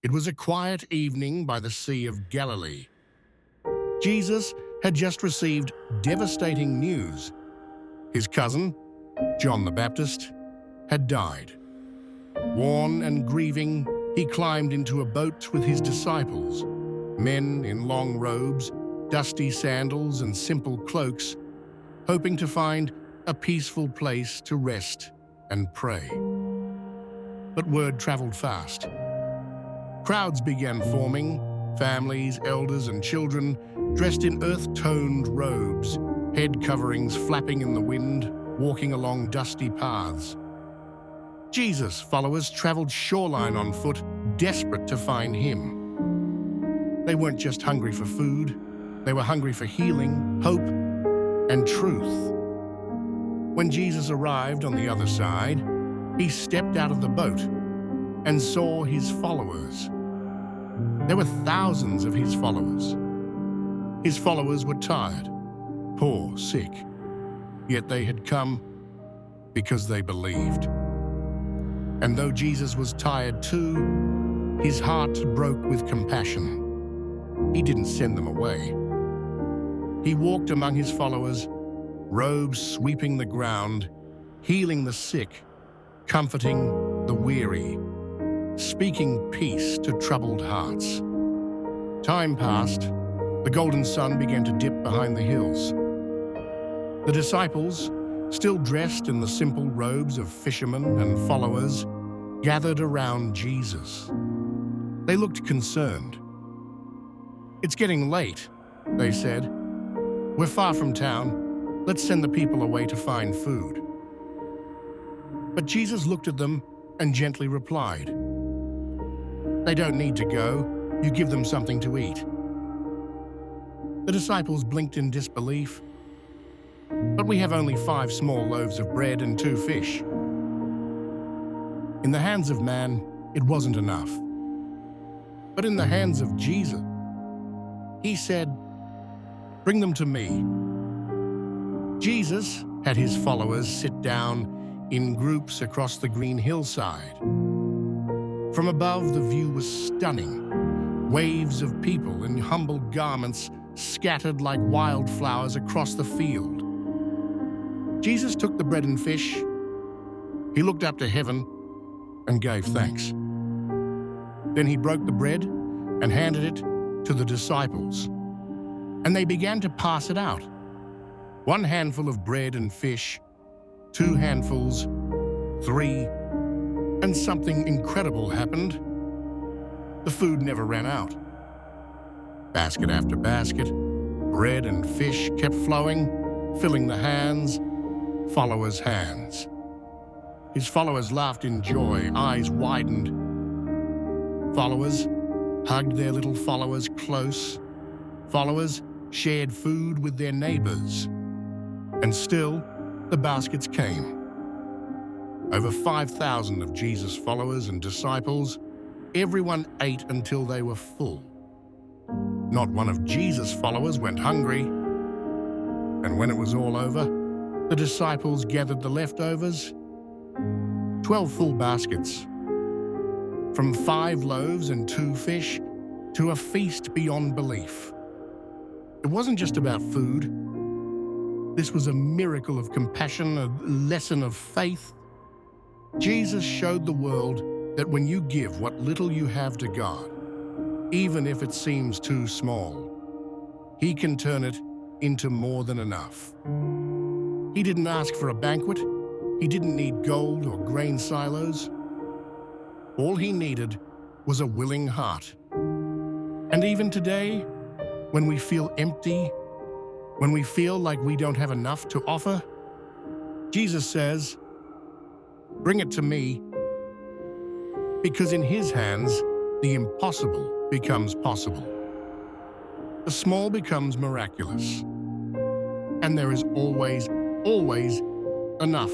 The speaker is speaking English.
It was a quiet evening by the Sea of Galilee. Jesus had just received devastating news. His cousin, John the Baptist, had died. Worn and grieving, he climbed into a boat with his disciples, men in long robes, dusty sandals, and simple cloaks, hoping to find a peaceful place to rest and pray. But word traveled fast. Crowds began forming, families, elders, and children dressed in earth-toned robes, head coverings flapping in the wind, walking along dusty paths. Jesus' followers traveled shoreline on foot, desperate to find him. They weren't just hungry for food, they were hungry for healing, hope, and truth. When Jesus arrived on the other side, he stepped out of the boat and saw his followers. There were thousands of his followers. His followers were tired, poor, sick, yet they had come because they believed. And though Jesus was tired too, his heart broke with compassion. He didn't send them away. He walked among his followers, robes sweeping the ground, healing the sick, comforting the weary, speaking peace to troubled hearts. Time passed. The golden sun began to dip behind the hills. The disciples, still dressed in the simple robes of fishermen and followers, gathered around Jesus. They looked concerned. "It's getting late," they said. "We're far from town. Let's send the people away to find food." But Jesus looked at them and gently replied, "They don't need to go. You give them something to eat." The disciples blinked in disbelief. "But we have only 5 small loaves of bread and 2 fish." In the hands of man, it wasn't enough. But in the hands of Jesus, he said, "Bring them to me." Jesus had his followers sit down in groups across the green hillside. From above, the view was stunning. Waves of people in humble garments scattered like wildflowers across the field. Jesus took the bread and fish. He looked up to heaven and gave thanks. Then he broke the bread and handed it to the disciples, and they began to pass it out. 1 handful of bread and fish, 2 handfuls, 3, and something incredible happened. The food never ran out. Basket after basket, bread and fish kept flowing, filling the followers' hands. His followers laughed in joy, eyes widened. Followers hugged their little followers close. Followers shared food with their neighbors. And still, the baskets came. Over 5,000 of Jesus' followers and disciples, everyone ate until they were full. Not one of Jesus' followers went hungry. And when it was all over, the disciples gathered the leftovers, 12 full baskets. From 5 loaves and 2 fish to a feast beyond belief. It wasn't just about food. This was a miracle of compassion, a lesson of faith. Jesus showed the world that when you give what little you have to God, even if it seems too small, he can turn it into more than enough. He didn't ask for a banquet. He didn't need gold or grain silos. All he needed was a willing heart. And even today, when we feel empty, when we feel like we don't have enough to offer, Jesus says, "Bring it to me," because in his hands, the impossible becomes possible. The small becomes miraculous. And there is always, always enough